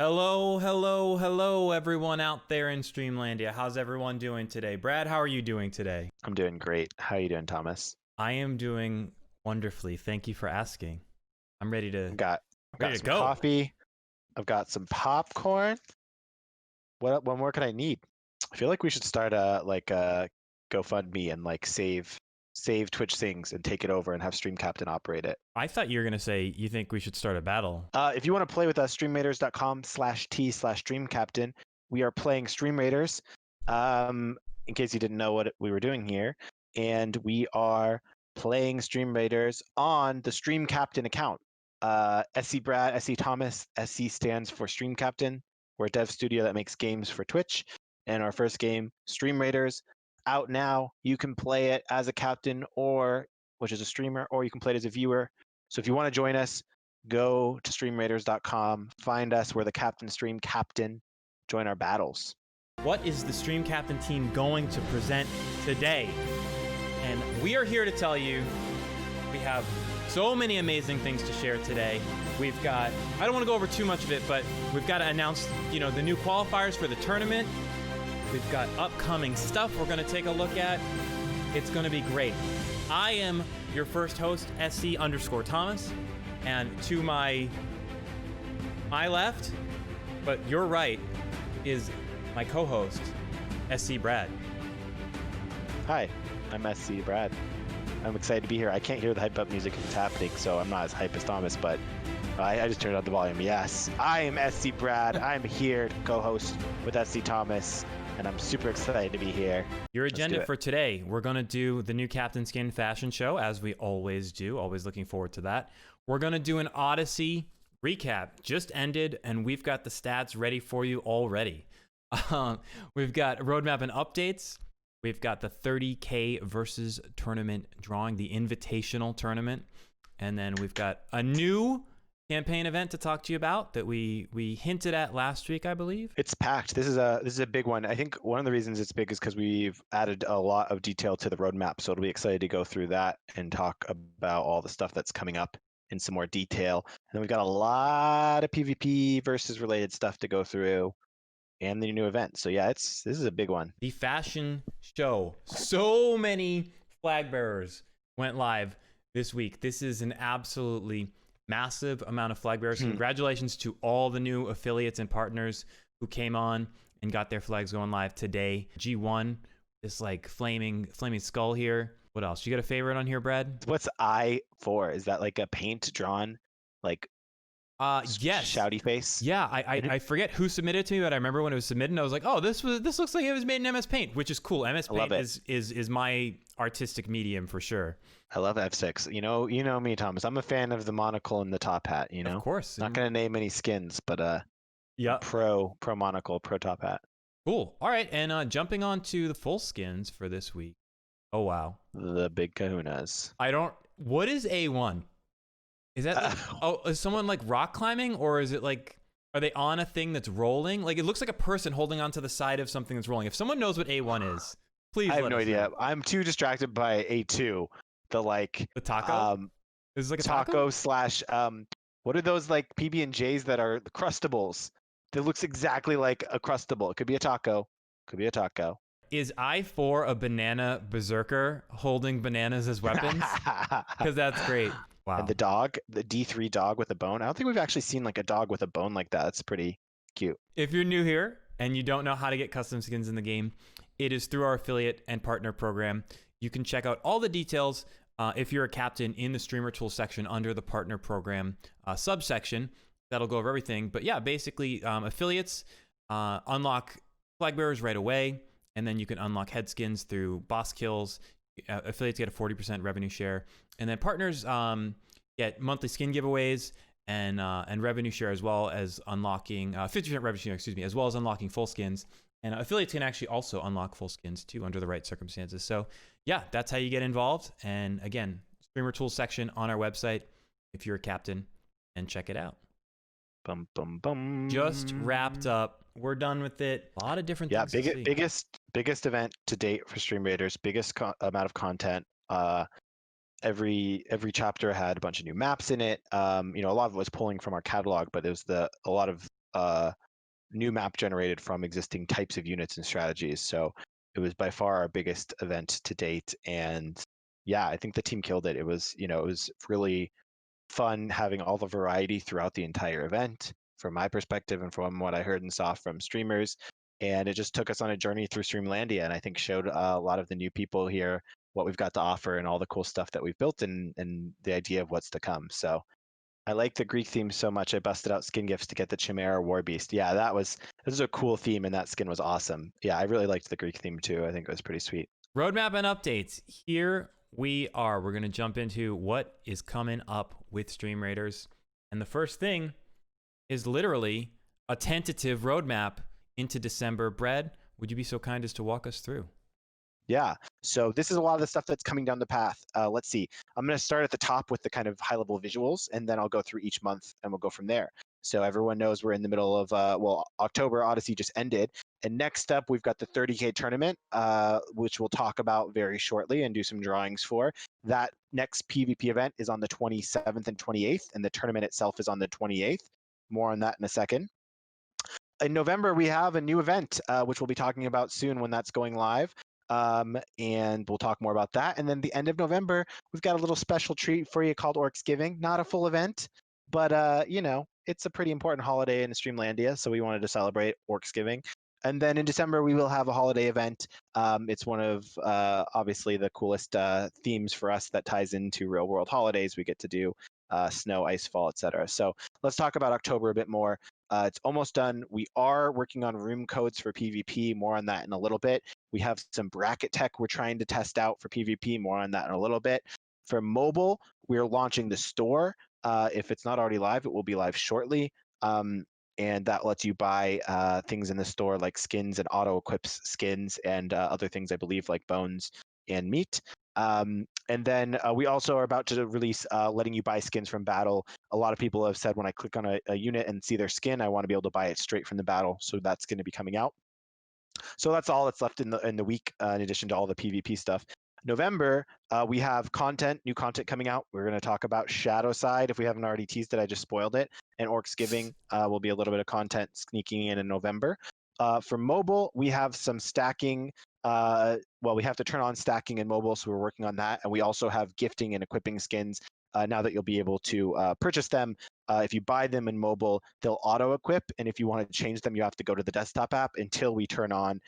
Hello, hello, hello, everyone out there in Streamlandia. How's everyone doing today? Brad, how are you doing today? I'm doing great. How are you doing, Thomas? I am doing wonderfully. Thank you for asking. I'm ready to I've got ready to some go. coffee. I've got some popcorn. What more could I need? I feel like we should start a GoFundMe and save Twitch things and take it over and have Stream Captain operate it. I thought you were gonna say you think we should start a battle. If you want to play with us, streamrators.com/t/Stream Captain. We are playing Stream Raiders. In case you didn't know what we were doing here, and we are playing Stream Raiders on the Stream Captain account. SC Brad, SC Thomas. SC stands for Stream Captain. We're a dev studio that makes games for Twitch. And our first game, Stream Raiders, out now. You can play it as a captain, which is a streamer, or you can play it as a viewer. So if you want to join us, go to streamraiders.com, find us. We're the Captain Stream Captain. Join our battles. What is the Stream Captain team going to present today? And we are here to tell you we have so many amazing things to share today. We've got, I don't want to go over too much of it, but we've got to announce, the new qualifiers for the tournament. We've got upcoming stuff we're going to take a look at. It's going to be great. I am your first host, SC_Thomas, and to my left, but your right, is my co-host, SC Brad. Hi, I'm SC Brad. I'm excited to be here. I can't hear the hype up music if it's happening, so I'm not as hype as Thomas, but I just turned out the volume. Yes, I am SC Brad. I'm here to co-host with SC Thomas, and I'm super excited to be here. Your agenda for today, we're going to do the new Captain Skin fashion show, as we always do. Always looking forward to that. We're going to do an Odyssey recap. Just ended, and we've got the stats ready for you already. We've got roadmap and updates. We've got the 30K versus tournament drawing, the invitational tournament. And then we've got a new campaign event to talk to you about that we hinted at last week, I believe. It's packed. This is a big one. I think one of the reasons it's big is because we've added a lot of detail to the roadmap. So it'll be excited to go through that and talk about all the stuff that's coming up in some more detail. And then we've got a lot of PvP versus related stuff to go through. And the new event. So yeah, this is a big one. The fashion show. So many flag bearers went live this week. This is an absolutely massive amount of flag bearers. Congratulations to all the new affiliates and partners who came on and got their flags going live today. G1, this like flaming skull here. What else? You got a favorite on here, Brad? What's I for? Is that like a paint drawn like yes, shouty face? Yeah, I forget who submitted it to me, but I remember when it was submitted, and I was like, oh, this looks like it was made in MS Paint, which is cool. MS Paint is my artistic medium for sure. I love F6. You know me, Thomas. I'm a fan of the monocle and the top hat. Of course. Not gonna name any skins, but yeah, pro monocle, pro top hat. Cool. All right, and jumping on to the full skins for this week. Oh wow, the big kahunas. What is A1? Is that is someone like rock climbing, or is it like, are they on a thing that's rolling? Like it looks like a person holding onto the side of something that's rolling. If someone knows what A1 is, please I have let no us idea. know. I'm too distracted by A2. The taco? Is it like a taco slash what are those like PB&Js that are the Crustables? That looks exactly like a Crustable. It could be a taco. Could be a taco. Is I4 a banana berserker holding bananas as weapons? Because that's great. Wow. And the dog, the D3 dog with a bone. I don't think we've actually seen like a dog with a bone like that. It's pretty cute. If you're new here and you don't know how to get custom skins in the game, it is through our affiliate and partner program. You can check out all the details if you're a captain in the streamer tools section under the partner program subsection. That'll go over everything. But yeah, basically affiliates unlock flag bearers right away. And then you can unlock head skins through boss kills. Affiliates get a 40% revenue share. And then partners get monthly skin giveaways and revenue share, as well as unlocking 50% revenue share, as well as unlocking full skins. And affiliates can actually also unlock full skins too under the right circumstances. So yeah, that's how you get involved. And again, streamer tools section on our website if you're a captain, and check it out. Bum bum bum. Just wrapped up. We're done with it. A lot of different things. Yeah, biggest event to date for Stream Raiders. Biggest amount of content. Every chapter had a bunch of new maps in it. A lot of it was pulling from our catalog, but it was a lot of new map generated from existing types of units and strategies. So it was by far our biggest event to date. And yeah, I think the team killed it. It was, it was really fun having all the variety throughout the entire event from my perspective and from what I heard and saw from streamers. And it just took us on a journey through Streamlandia, and I think showed a lot of the new people here what we've got to offer and all the cool stuff that we've built and the idea of what's to come. So I like the Greek theme so much. I busted out skin gifts to get the Chimera War Beast. Yeah, this is a cool theme, and that skin was awesome. Yeah, I really liked the Greek theme too. I think it was pretty sweet. Roadmap and updates. Here we are. We're going to jump into what is coming up with Stream Raiders. And the first thing is literally a tentative roadmap into December. Brad, would you be so kind as to walk us through? Yeah, so this is a lot of the stuff that's coming down the path. Let's see. I'm going to start at the top with the kind of high-level visuals, and then I'll go through each month, and we'll go from there. So everyone knows we're in the middle of, October Odyssey just ended. And next up, we've got the 30K tournament, which we'll talk about very shortly and do some drawings for. That next PvP event is on the 27th and 28th, and the tournament itself is on the 28th. More on that in a second. In November, we have a new event, which we'll be talking about soon when that's going live. And we'll talk more about that. And then the end of November, we've got a little special treat for you called Orcsgiving. Not a full event, but it's a pretty important holiday in Streamlandia, so we wanted to celebrate Orcsgiving. And then in December, we will have a holiday event. It's one of obviously the coolest themes for us that ties into real world holidays. We get to do snow, icefall, etc. So let's talk about October a bit more. It's almost done. We are working on room codes for PvP. More on that in a little bit. We have some bracket tech we're trying to test out for PvP. More on that in a little bit. For mobile, we're launching the store. If it's not already live, it will be live shortly. And that lets you buy things in the store like skins and auto equips skins and other things, I believe, like bones and meat. And then we also are about to release letting you buy skins from battle. A lot of people have said when I click on a unit and see their skin, I want to be able to buy it straight from the battle. So that's going to be coming out. So that's all that's left in the week, in addition to all the PvP stuff. November, we have new content coming out. We're going to talk about Shadowside. If we haven't already teased it, I just spoiled it. And Orcsgiving will be a little bit of content sneaking in November. For mobile, we have some stacking. We have to turn on stacking in mobile, so we're working on that. And we also have gifting and equipping skins now that you'll be able to purchase them. If you buy them in mobile, they'll auto-equip. And if you want to change them, you have to go to the desktop app until we turn on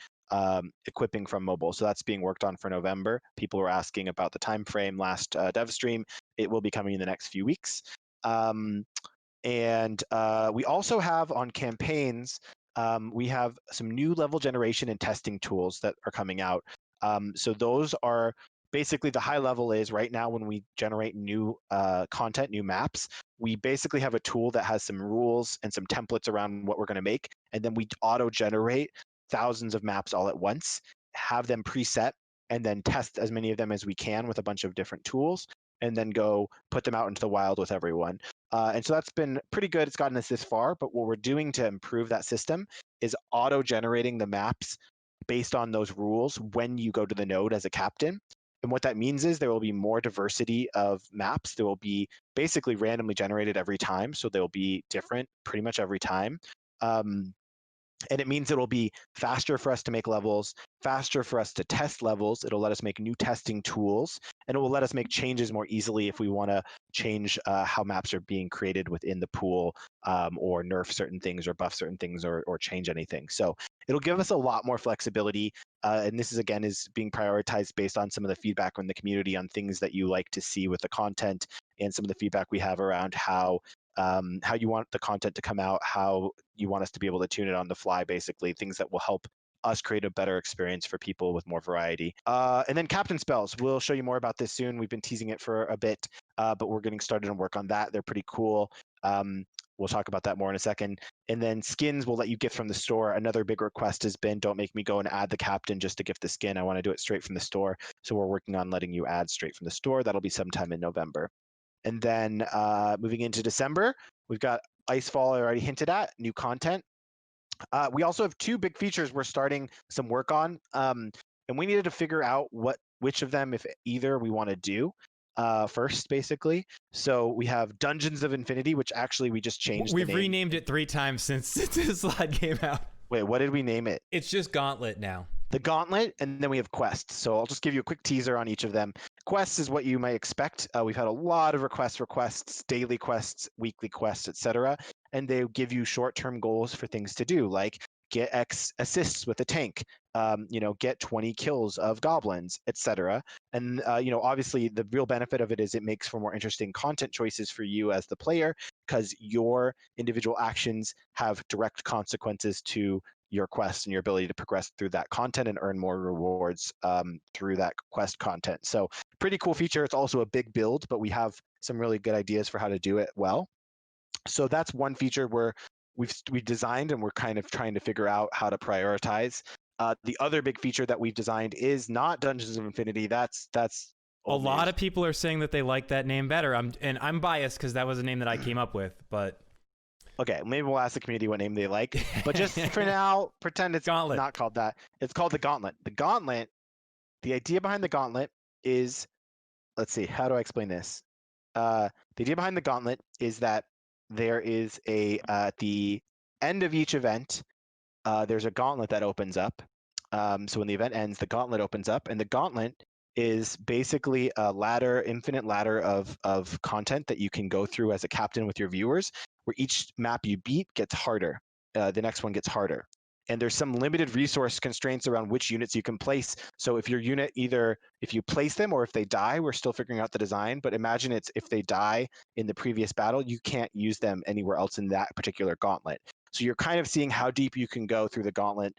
equipping from mobile. So that's being worked on for November. People were asking about the time frame last dev stream. It will be coming in the next few weeks. And we also have on campaigns, we have some new level generation and testing tools that are coming out. So those are basically the high level is right now when we generate new content, new maps, we basically have a tool that has some rules and some templates around what we're going to make. And then we auto generate thousands of maps all at once, have them preset, and then test as many of them as we can with a bunch of different tools, and then go put them out into the wild with everyone. And so that's been pretty good. It's gotten us this far, but what we're doing to improve that system is auto-generating the maps based on those rules when you go to the node as a captain. And what that means is there will be more diversity of maps. There will be basically randomly generated every time, so they'll be different pretty much every time. And it means it'll be faster for us to make levels, faster for us to test levels. It'll let us make new testing tools, and it will let us make changes more easily if we want to change how maps are being created within the pool, or nerf certain things or buff certain things or change anything. So it'll give us a lot more flexibility. And this is, again, is being prioritized based on some of the feedback from the community on things that you like to see with the content and some of the feedback we have around how you want the content to come out, how you want us to be able to tune it on the fly, basically, things that will help us create a better experience for people with more variety. And then captain spells, we'll show you more about this soon. We've been teasing it for a bit, but we're getting started and work on that. They're pretty cool. We'll talk about that more in a second. And then skins will let you gift from the store. Another big request has been, don't make me go and add the captain just to gift the skin. I want to do it straight from the store. So we're working on letting you add straight from the store. That'll be sometime in November. And then moving into December, we've got Icefall I already hinted at, new content. We also have two big features we're starting some work on, and we needed to figure out which of them, if either, we want to do. first, basically. So we have Dungeons of Infinity, which actually we just changed the We've name. renamed it 3 times since this slide came out. Wait, what did we name it? It's just Gauntlet now. The Gauntlet, and then we have Quests. So I'll just give you a quick teaser on each of them. Quests is what you might expect. We've had a lot of requests for quests, daily quests, weekly quests, etc. And they give you short-term goals for things to do, like get X assists with a tank, get 20 kills of goblins, etc. And obviously the real benefit of it is it makes for more interesting content choices for you as the player, because your individual actions have direct consequences to your quest and your ability to progress through that content and earn more rewards through that quest content. So pretty cool feature. It's also a big build, but we have some really good ideas for how to do it well. So that's one feature where we've designed and we're kind of trying to figure out how to prioritize. The other big feature that we've designed is not Dungeons of Infinity. That's a lot of people are saying that they like that name better. I'm biased because that was a name that I came up with, but okay, maybe we'll ask the community what name they like. But just for now, pretend it's Gauntlet. Not called that. It's called the Gauntlet. The Gauntlet, the idea behind the Gauntlet is, let's see, how do I explain this? The idea behind the Gauntlet is that there is at the end of each event, there's a gauntlet that opens up. So when the event ends, the gauntlet opens up, and the gauntlet is basically a ladder, infinite ladder of content that you can go through as a captain with your viewers, where each map you beat gets harder. The next one gets harder. And there's some limited resource constraints around which units you can place. So if your unit, either if you place them or if they die, we're still figuring out the design. But imagine it's if they die in the previous battle, you can't use them anywhere else in that particular gauntlet. So you're kind of seeing how deep you can go through the gauntlet,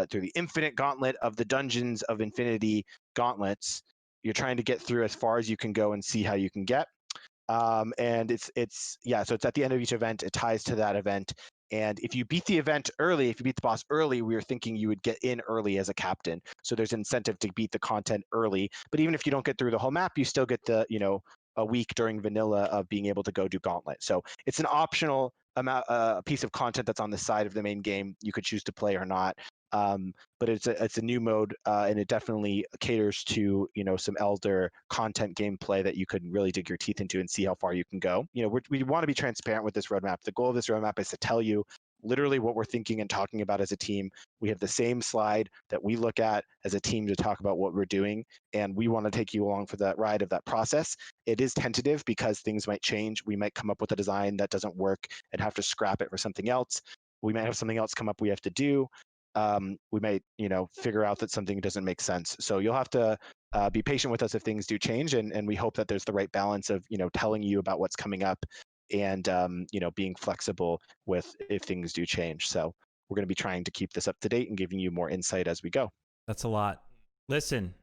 through the infinite gauntlet of the Dungeons of Infinity gauntlets. You're trying to get through as far as you can go and see how you can get. And so it's at the end of each event. It ties to that event. And if you beat the event early, if you beat the boss early, we were thinking you would get in early as a captain. So there's incentive to beat the content early. But even if you don't get through the whole map, you still get the, a week during vanilla of being able to go do Gauntlet. So it's an optional amount, piece of content that's on the side of the main game. You could choose to play or not. But it's a new mode, and it definitely caters to some elder content gameplay that you could really dig your teeth into and see how far you can go. We want to be transparent with this roadmap. The goal of this roadmap is to tell you literally what we're thinking and talking about as a team. We have the same slide that we look at as a team to talk about what we're doing, and we want to take you along for that ride of that process. It is tentative because things might change. We might come up with a design that doesn't work and have to scrap it for something else. We might have something else come up we have to do. We might, figure out that something doesn't make sense. So you'll have to be patient with us if things do change, and we hope that there's the right balance of, telling you about what's coming up and, being flexible with if things do change. So we're going to be trying to keep this up to date and giving you more insight as we go. That's a lot. Listen,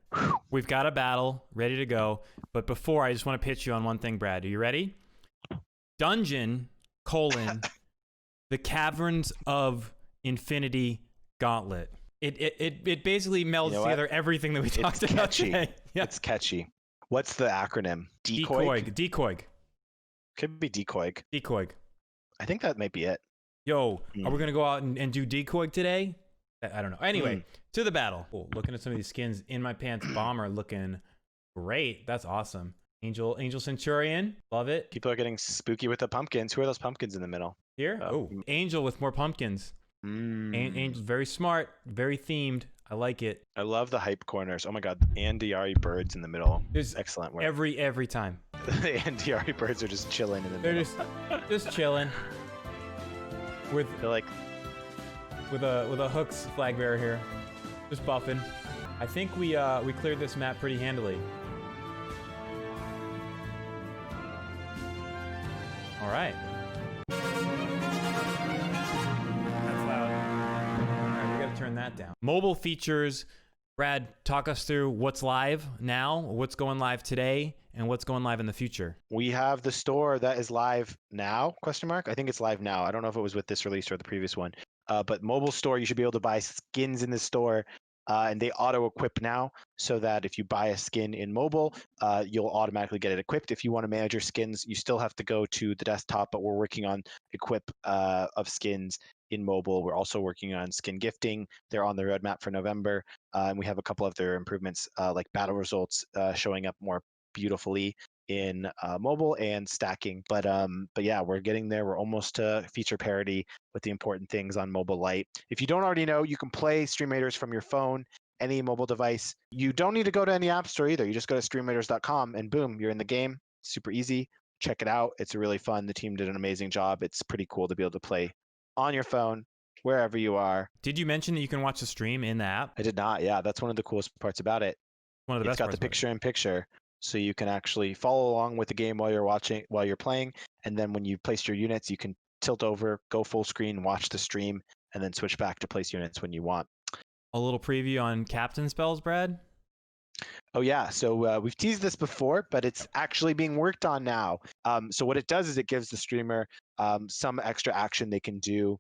we've got a battle ready to go. But before, I just want to pitch you on one thing, Brad. Are you ready? Dungeon, the Caverns of Infinity Gauntlet. It basically melds together everything that we talked about today. Yeah. It's catchy. What's the acronym? Decoy. Could be decoy. I think that might be it. Yo, are we gonna go out and do decoy today? I don't know. Anyway, to the battle. Cool. Looking at some of these skins. In My Pants Bomber looking great. That's awesome. Angel Centurion, love it. People are getting spooky with the pumpkins. Who are those pumpkins in the middle? Here? Oh, Angel with more pumpkins. Angel's very smart, very themed. I like it. I love the hype corners. Oh my god, Andiari birds in the middle. There's excellent work. Every time. The Andiari birds are just chilling in the middle. They're just chilling. With a hooks Flagbearer here, just buffing. I think we cleared this map pretty handily. All right. Turn that down. Mobile features. Brad, talk us through what's live now, what's going live today, and what's going live in the future. We have the store that is live now, ? I think it's live now. I don't know if it was with this release or the previous one. But mobile store, you should be able to buy skins in the store, and they auto-equip now, so that if you buy a skin in mobile, you'll automatically get it equipped. If you want to manage your skins, you still have to go to the desktop, but we're working on equip of skins in mobile. We're also working on skin gifting. They're on the roadmap for November. And we have a couple of their improvements, like battle results showing up more beautifully in mobile and stacking. But yeah, we're getting there. We're almost to feature parity with the important things on Mobile Lite. If you don't already know, you can play Stream Raiders from your phone, any mobile device. You don't need to go to any app store either. You just go to streamraiders.com and boom, you're in the game. Super easy. Check it out. It's really fun. The team did an amazing job. It's pretty cool to be able to play on your phone, wherever you are. Did you mention that you can watch the stream in the app? I did not. Yeah, that's one of the coolest parts about it. One of the It's best got parts the picture-in-picture, so you can actually follow along with the game while you're playing, and then when you place your units, you can tilt over, go full screen, watch the stream, and then switch back to place units when you want. A little preview on captain spells, Brad? Oh yeah, so we've teased this before, but it's actually being worked on now. So what it does is it gives the streamer some extra action they can do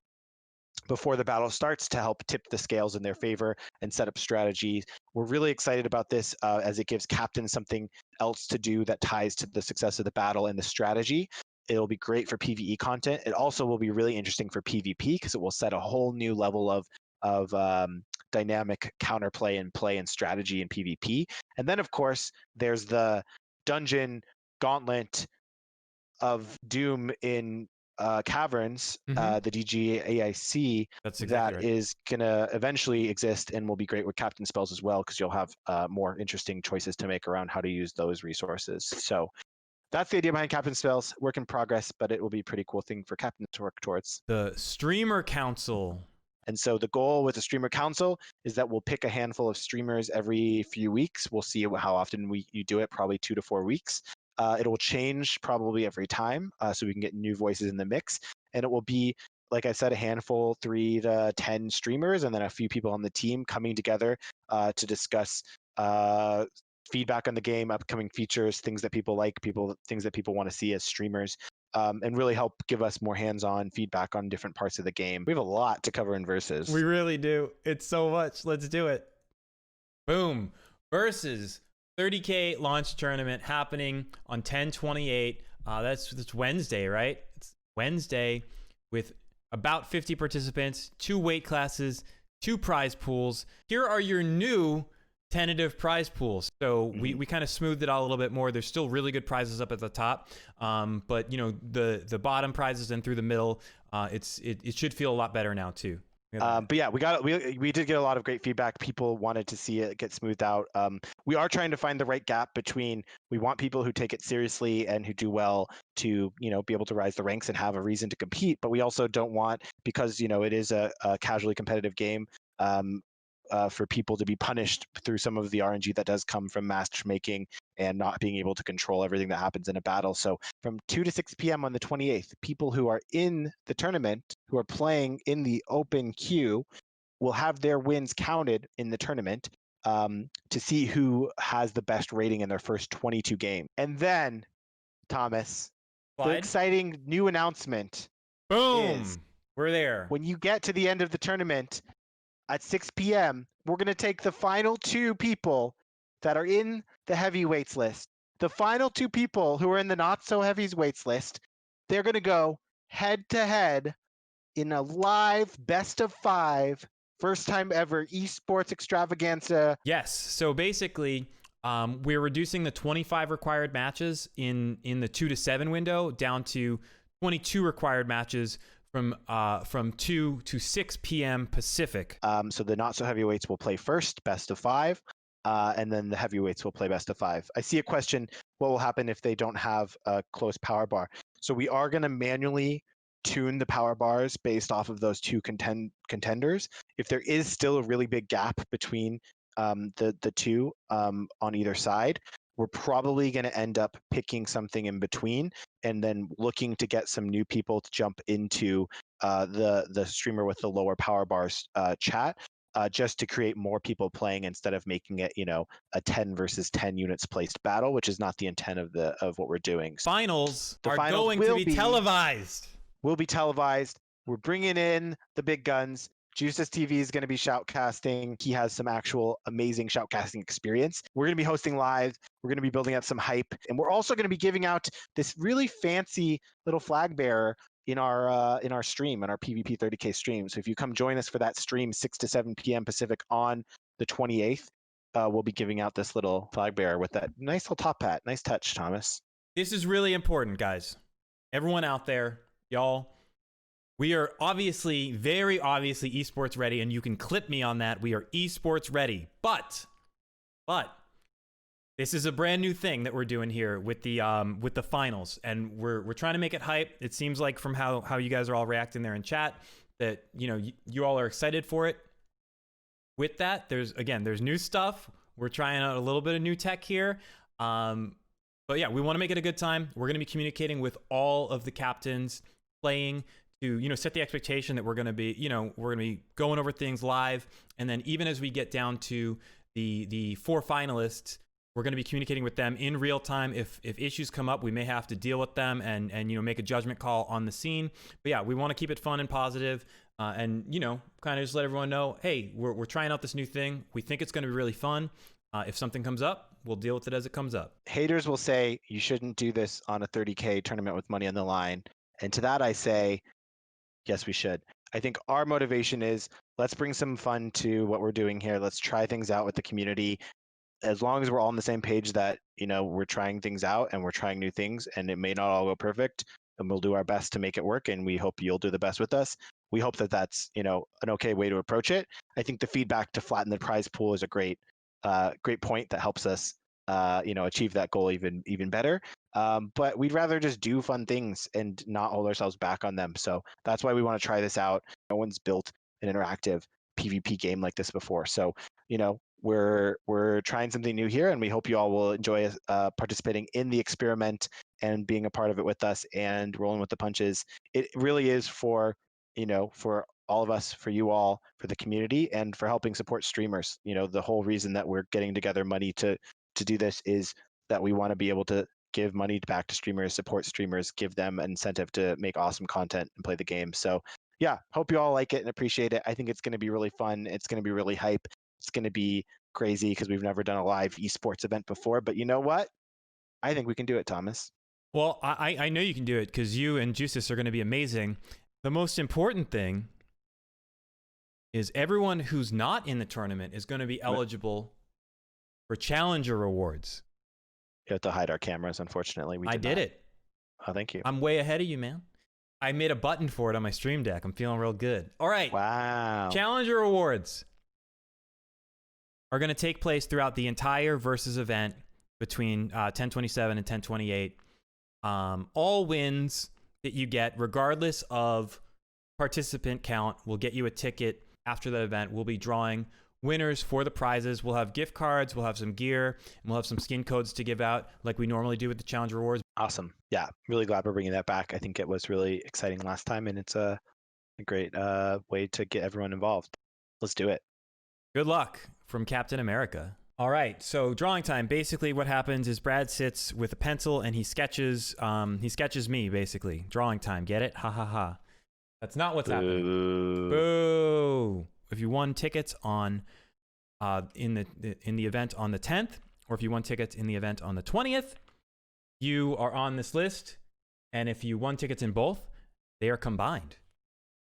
before the battle starts to help tip the scales in their favor and set up strategies. We're really excited about this as it gives captains something else to do that ties to the success of the battle and the strategy. It'll be great for PvE content. It also will be really interesting for PvP because it will set a whole new level of dynamic counterplay and play and strategy in PvP. And then, of course, there's the dungeon gauntlet of Doom in Caverns, the DGAIC, That's exactly right. is going to eventually exist and will be great with captain spells as well because you'll have more interesting choices to make around how to use those resources. So that's the idea behind captain spells. Work in progress, but it will be a pretty cool thing for captains to work towards. The Streamer Council. And so the goal with the Streamer Council is that we'll pick a handful of streamers every few weeks. We'll see how often you do it, probably 2 to 4 weeks. It'll change probably every time, so we can get new voices in the mix. And it will be, like I said, a handful, 3 to 10 streamers, and then a few people on the team coming together to discuss feedback on the game, upcoming features, things that people like, things that people want to see as streamers. And really help give us more hands-on feedback on different parts of the game. We have a lot to cover in Versus. We really do. It's so much. Let's do it. Boom. Versus 30K launch tournament happening on 10/28. That's Wednesday, right? It's Wednesday with about 50 participants, 2 weight classes, 2 prize pools. Here are your new tentative prize pools. So we kind of smoothed it out a little bit more. There's still really good prizes up at the top, but you know the bottom prizes and through the middle, it should feel a lot better now too. But yeah, we did get a lot of great feedback. People wanted to see it get smoothed out. We are trying to find the right gap between we want people who take it seriously and who do well to be able to rise the ranks and have a reason to compete, but we also don't want, because it is a casually competitive game. For people to be punished through some of the RNG that does come from matchmaking and not being able to control everything that happens in a battle. So from 2 to 6 p.m. on the 28th, people who are in the tournament, who are playing in the open queue, will have their wins counted in the tournament to see who has the best rating in their first 22 games. And then, Thomas, the exciting new announcement. Boom! We're there. When you get to the end of the tournament, at 6 p.m., we're going to take the final 2 people that are in the heavyweights list. The final 2 people who are in the not so heavyweights list, they're going to go head to head in a live best of 5, first time ever esports extravaganza. Yes. So basically, we're reducing the 25 required matches in the 2 to 7 window down to 22 required matches from 2 to 6 p.m. Pacific. So the not so heavyweights will play first, best of 5, and then the heavyweights will play best of 5. I see a question: what will happen if they don't have a close power bar? So we are going to manually tune the power bars based off of those 2 contenders. If there is still a really big gap between the 2 on either side, we're probably going to end up picking something in between and then looking to get some new people to jump into the streamer with the lower power bars chat, just to create more people playing instead of making it a 10 versus 10 units placed battle, which is not the intent of what we're doing. Finals are going to be televised. Will be televised. We're bringing in the big guns. Juices TV is going to be shoutcasting. He has some actual amazing shoutcasting experience. We're going to be hosting live. We're going to be building up some hype. And we're also going to be giving out this really fancy little Flagbearer in our stream, in our PvP 30K stream. So if you come join us for that stream, 6 to 7 p.m. Pacific on the 28th, we'll be giving out this little Flagbearer with that nice little top hat. Nice touch, Thomas. This is really important, guys. Everyone out there, y'all, we are obviously, very obviously esports ready, and you can clip me on that. We are esports ready. But this is a brand new thing that we're doing here with the finals, and we're trying to make it hype. It seems like from how you guys are all reacting there in chat that you all are excited for it. With that, there's new stuff. We're trying out a little bit of new tech here. But yeah, we want to make it a good time. We're going to be communicating with all of the captains playing to, set the expectation that we're going to be going over things live. And then even as we get down to the 4 finalists, we're going to be communicating with them in real time. If issues come up, we may have to deal with them and make a judgment call on the scene. But yeah, we want to keep it fun and positive, and kind of just let everyone know, hey, we're trying out this new thing. We think it's going to be really fun. If something comes up, we'll deal with it as it comes up. Haters will say you shouldn't do this on a 30K tournament with money on the line. And to that I say, yes, we should. I think our motivation is, let's bring some fun to what we're doing here. Let's try things out with the community. As long as we're all on the same page that, we're trying things out and we're trying new things, and it may not all go perfect, and we'll do our best to make it work, and we hope you'll do the best with us. We hope that that's, an okay way to approach it. I think the feedback to flatten the prize pool is a great point that helps us, achieve that goal even better. But we'd rather just do fun things and not hold ourselves back on them. So that's why we want to try this out. No one's built an interactive PvP game like this before. So, we're trying something new here, and we hope you all will enjoy participating in the experiment and being a part of it with us and rolling with the punches. It really is for all of us, for you all, for the community, and for helping support streamers. The whole reason that we're getting together money to do this is that we want to be able to give money back to streamers, support streamers, give them an incentive to make awesome content and play the game. So yeah, hope you all like it and appreciate it. I think it's going to be really fun. It's going to be really hype. It's going to be crazy because we've never done a live esports event before. But you know what? I think we can do it, Thomas. Well, I know you can do it because you and Juices are going to be amazing. The most important thing is everyone who's not in the tournament is going to be eligible for Challenger rewards. You have to hide our cameras, unfortunately. I did it. Oh, thank you. I'm way ahead of you, man. I made a button for it on my stream deck. I'm feeling real good. All right. Wow. Challenger rewards are going to take place throughout the entire Versus event between 1027 and 1028. All wins that you get, regardless of participant count, will get you a ticket after the event. We'll be drawing winners for the prizes. We'll have gift cards, we'll have some gear, and we'll have some skin codes to give out like we normally do with the Challenge Rewards. Awesome. Yeah, really glad we're bringing that back. I think it was really exciting last time, and it's a great way to get everyone involved. Let's do it. Good luck from Captain America. All right, so drawing time. Basically what happens is Brad sits with a pencil and he sketches me, basically. Drawing time, get it? Ha ha ha. That's not what's happening. Boo. If you won tickets on in the event on the 10th, or if you won tickets in the event on the 20th, you are on this list. And if you won tickets in both, they are combined.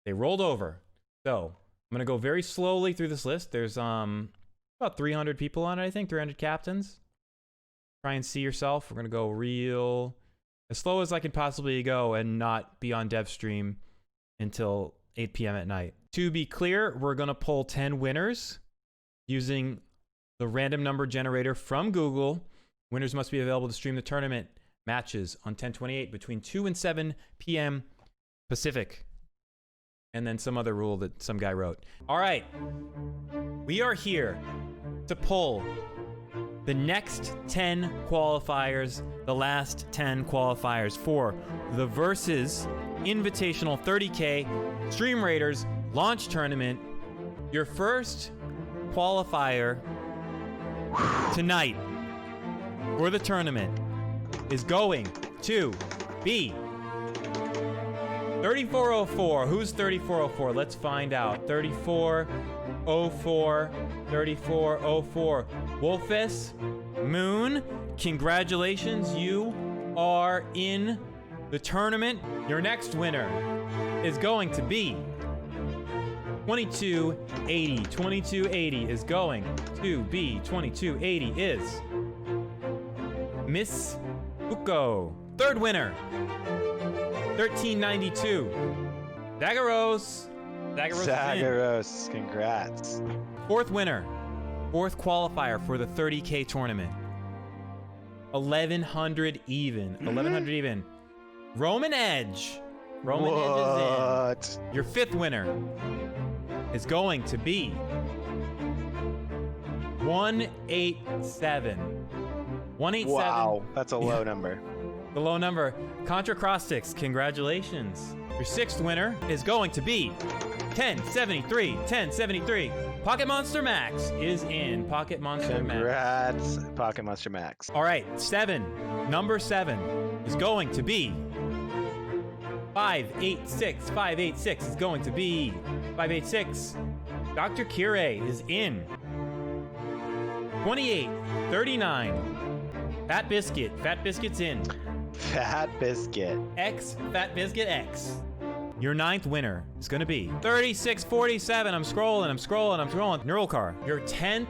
They rolled over. So I'm gonna go very slowly through this list. There's about 300 people on it, I think, 300 captains. Try and see yourself. We're gonna go real as slow as I can possibly go and not be on dev stream until 8 p.m. at night. To be clear, we're gonna pull 10 winners using the random number generator from Google. Winners must be available to stream the tournament matches on 10/28 between 2 and 7 p.m. Pacific. And then some other rule that some guy wrote. All right, we are here to pull the next 10 qualifiers, the last 10 qualifiers for the Versus Invitational 30K Stream Raiders launch tournament. Your first qualifier tonight for the tournament is going to be 3404. Who's 3404? Let's find out. 3404. 3404. Wolfus Moon, congratulations. You are in the tournament. Your next winner is going to be 2280. 2280 is going to be 2280 is Miss Uko. Third winner, 1392. Zagaros. Zagaros is in. Zagaros, congrats. Fourth winner, fourth qualifier for the 30K tournament. 1100 even. 1100 even. Roman Edge. Roman Edge is in. Your fifth winner is going to be 187. 187. Wow, that's a low number. The low number. Contra Crossticks, congratulations. Your sixth winner is going to be 1073. 1073. Pocket Monster Max is in. Pocket Monster Max. Congrats, Pocket Monster Max. All right, number seven is going to be 586. 586 is going to be 586. Dr. Kire is in. 2839. Fat Biscuit. Fat Biscuit's in. Fat Biscuit. Fat Biscuit X. Your ninth winner is going to be 3647. I'm scrolling. Neural Car. Your 10th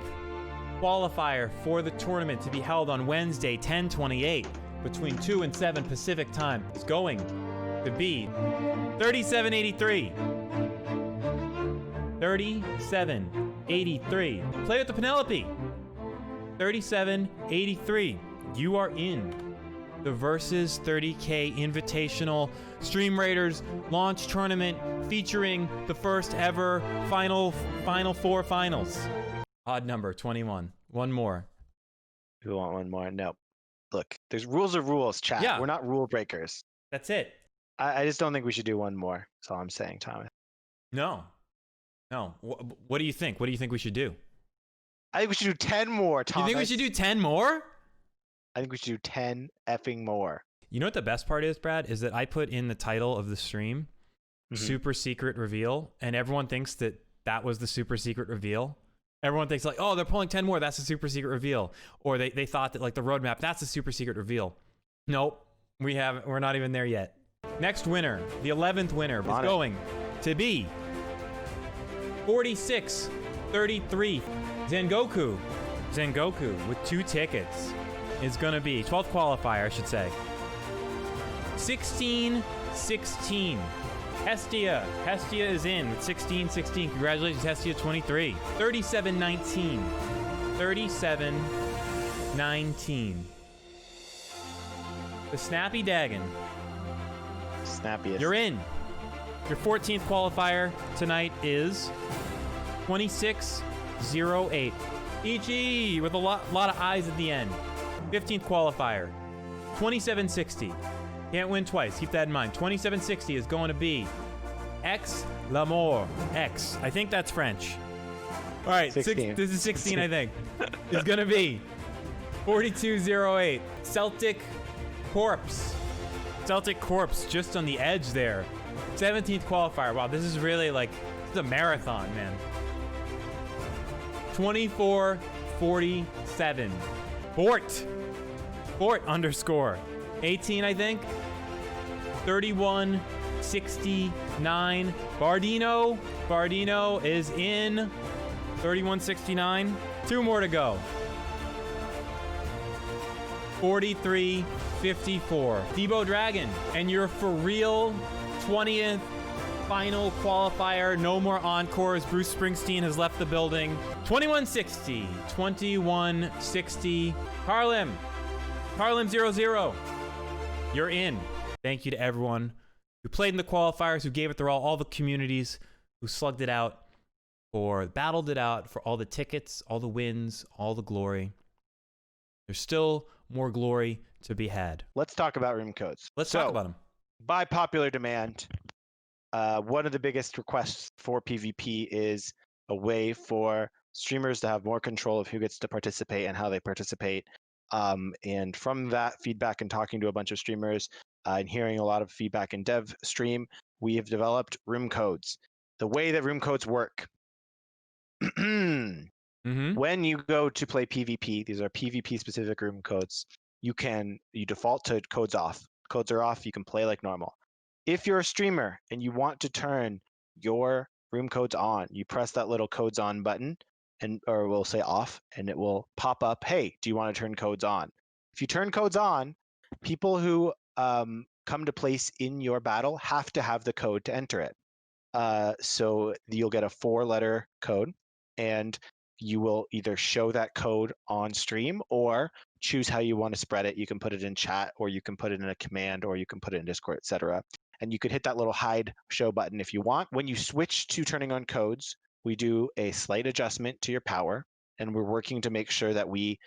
qualifier for the tournament to be held on Wednesday, 10/28, between 2 and 7 Pacific time is going to be 3783. 3783. Play with the Penelope. 3783. You are in the Versus 30K Invitational Stream Raiders launch tournament featuring the first ever Final Four finals. Odd number 21. One more. We want one more. No. Look, there's rules of rules, chat. Yeah. We're not rule breakers. That's it. I just don't think we should do one more. That's all I'm saying, Thomas. No. What do you think? What do you think we should do? I think we should do 10 more, Thomas. You think we should do 10 more? I think we should do 10 effing more. You know what the best part is, Brad? Is that I put in the title of the stream, super secret reveal, and everyone thinks that was the super secret reveal. Everyone thinks like, oh, they're pulling 10 more. That's a super secret reveal. Or they thought that like the roadmap, that's a super secret reveal. Nope. We're not even there yet. Next winner, the 11th winner, is going to be 4633. Zengoku with 2 tickets is going to be 12th qualifier, I should say. 1616. Hestia is in with 1616. Congratulations, Hestia 23. 3719. 3719. The Snappy Dagon. Snappiest. You're in. Your 14th qualifier tonight is 2608. EG with a lot of I's at the end. 15th qualifier, 2760. Can't win twice. Keep that in mind. 2760 is going to be X L'amour. X. I think that's French. All right, 16. This is 16, I think. It's going to be 4208. Celtic Corpse. Just on the edge there. 17th qualifier. Wow, this is really like, this is a marathon, man. 2447. Fort underscore 18, I think. 3169. Bardino is in. 3169. 2 more to go. 4354. Debo Dragon, and your for real 20th final qualifier. No more encores. Bruce Springsteen has left the building. 2160. Harlem 00. You're in. Thank you to everyone who played in the qualifiers, who gave it their all the communities who slugged it out, or battled it out, for all the tickets, all the wins, all the glory. There's still more glory to be had. Let's talk about room codes. Let's talk about them. By popular demand, one of the biggest requests for PvP is a way for streamers to have more control of who gets to participate and how they participate. And from that feedback and talking to a bunch of streamers and hearing a lot of feedback in dev stream, we have developed room codes. The way that room codes work. When you go to play PvP, these are PvP specific room codes. You default to codes off. Codes are off. You can play like normal. If you're a streamer and you want to turn your room codes on, you press that little codes on button, or we'll say off, and it will pop up, hey, do you want to turn codes on? If you turn codes on, people who come to place in your battle have to have the code to enter it. So you'll get a 4-letter code, and you will either show that code on stream or choose how you want to spread it. You can put it in chat, or you can put it in a command, or you can put it in Discord, etc. And you could hit that little hide show button if you want. When you switch to turning on codes, we do a slight adjustment to your power, and we're working to make sure that we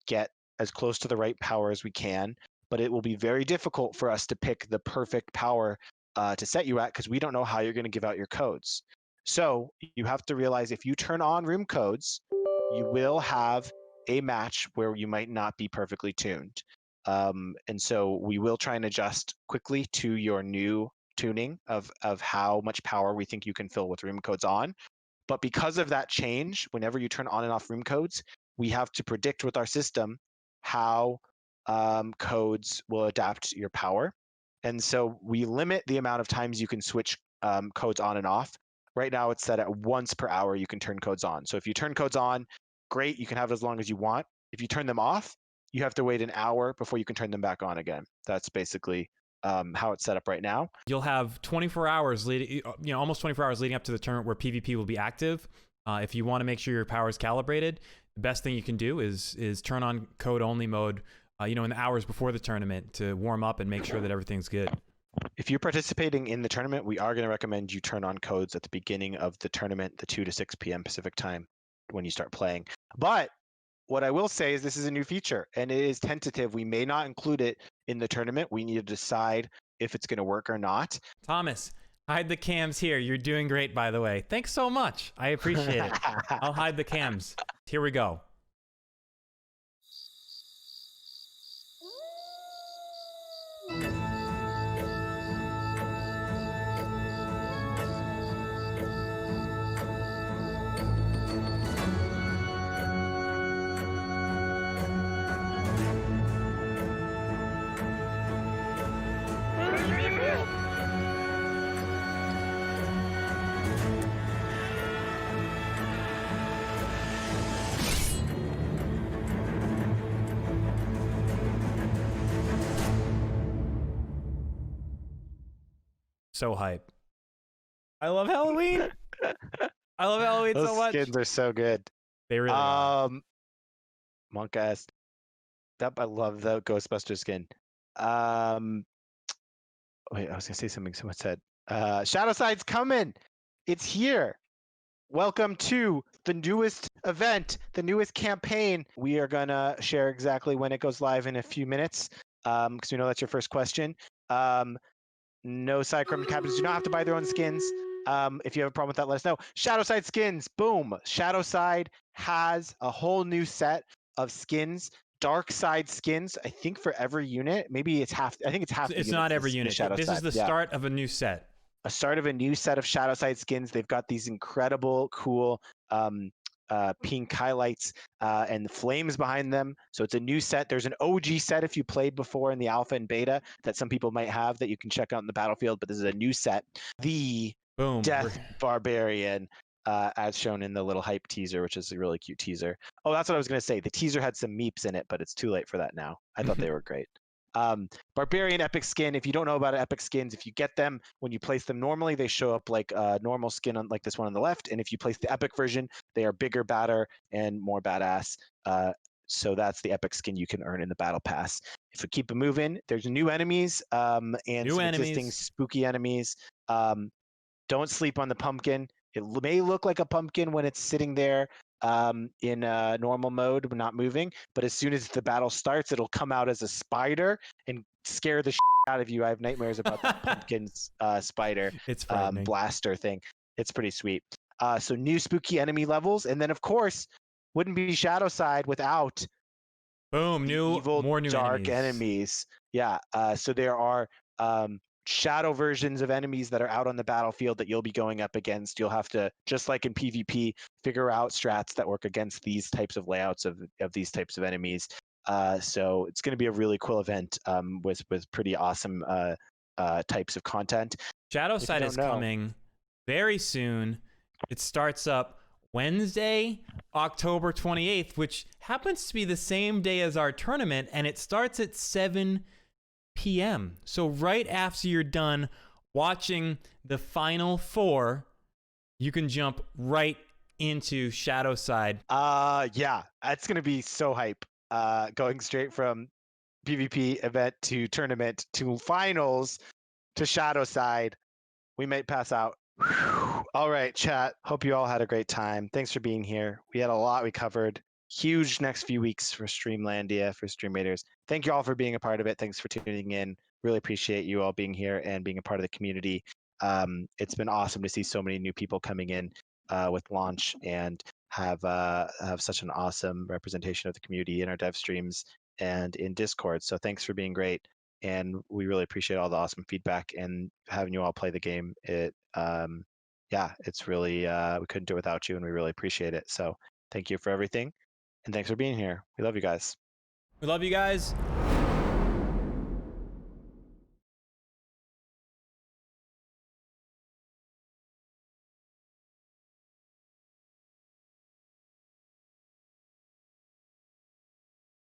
get as close to the right power as we can. But it will be very difficult for us to pick the perfect power to set you at, because we don't know how you're going to give out your codes. So you have to realize, if you turn on room codes, you will have a match where you might not be perfectly tuned. And so we will try and adjust quickly to your new tuning of how much power we think you can fill with room codes on. But because of that change, whenever you turn on and off room codes, we have to predict with our system how codes will adapt your power. And so we limit the amount of times you can switch codes on and off. Right now it's set at once per hour you can turn codes on. So if you turn codes on, great, you can have it as long as you want. If you turn them off, you have to wait an hour before you can turn them back on again. That's basically how it's set up right now. You'll have 24 hours leading, almost 24 hours leading up to the tournament where PvP will be active. If you want to make sure your power is calibrated, the best thing you can do is turn on code only mode, in the hours before the tournament to warm up and make sure that everything's good. If you're participating in the tournament, we are going to recommend you turn on codes at the beginning of the tournament, the 2 to 6 p.m. Pacific time, when you start playing. But what I will say is this is a new feature, and it is tentative. We may not include it in the tournament. We need to decide if it's going to work or not. Thomas, hide the cams here. You're doing great, by the way. Thanks so much. I appreciate it. I'll hide the cams. Here we go. So hype. I love Halloween. I love Halloween so much. Those skins are so good. They really are. Monk ass. I love the Ghostbuster skin. Wait, I was gonna say something someone said. Shadowside's coming. It's here. Welcome to the newest event, the newest campaign. We are gonna share exactly when it goes live in a few minutes, because we know that's your first question. No Cyclone captains do not have to buy their own skins. If you have a problem with that, let us know. Shadowside skins, boom. Shadowside has a whole new set of skins. Dark side skins, I think for every unit. Maybe it's half. I think it's half. It's not every unit. This is the start of a new set. A start of a new set of Shadowside skins. They've got these incredible, cool pink highlights and flames behind them. So it's a new set. There's an OG set if you played before in the alpha and beta that some people might have that you can check out in the battlefield, but this is a new set. The Death Barbarian, as shown in the little hype teaser, which is a really cute teaser. Oh, that's what I was going to say. The teaser had some meeps in it, but it's too late for that now. I thought they were great. Barbarian epic skin. If you don't know about epic skins, if you get them when you place them normally, they show up like a normal skin on like this one on the left. And if you place the epic version, they are bigger, badder, and more badass. So that's the epic skin you can earn in the battle pass. If we keep it moving, there's new enemies and some existing spooky enemies. Don't sleep on the pumpkin. It may look like a pumpkin when it's sitting there in normal mode, not moving, but as soon as the battle starts, it'll come out as a spider and scare the shit out of you. I have nightmares about that pumpkin spider blaster thing. It's pretty sweet. So new spooky enemy levels, and then of course, wouldn't be Shadowside without more new dark enemies. Yeah. So there are shadow versions of enemies that are out on the battlefield that you'll be going up against. You'll have to, just like in PvP, figure out strats that work against these types of layouts of these types of enemies. So it's going to be a really cool event with pretty awesome types of content. Shadowside is coming very soon. It starts up Wednesday, October 28th, which happens to be the same day as our tournament, and it starts at 7 p.m. So right after you're done watching the final four, you can jump right into Shadowside. Yeah, it's gonna be so hype. Going straight from PvP event to tournament to finals to Shadowside. We might pass out. All right, chat. Hope you all had a great time. Thanks for being here. We had a lot we covered. Huge next few weeks for Streamlandia, for Stream Raiders. Thank you all for being a part of it. Thanks for tuning in. Really appreciate you all being here and being a part of the community. It's been awesome to see so many new people coming in with launch and have such an awesome representation of the community in our dev streams and in Discord. So thanks for being great. And we really appreciate all the awesome feedback and having you all play the game. It's really, we couldn't do it without you, and we really appreciate it. So thank you for everything, and thanks for being here. We love you guys. We love you guys.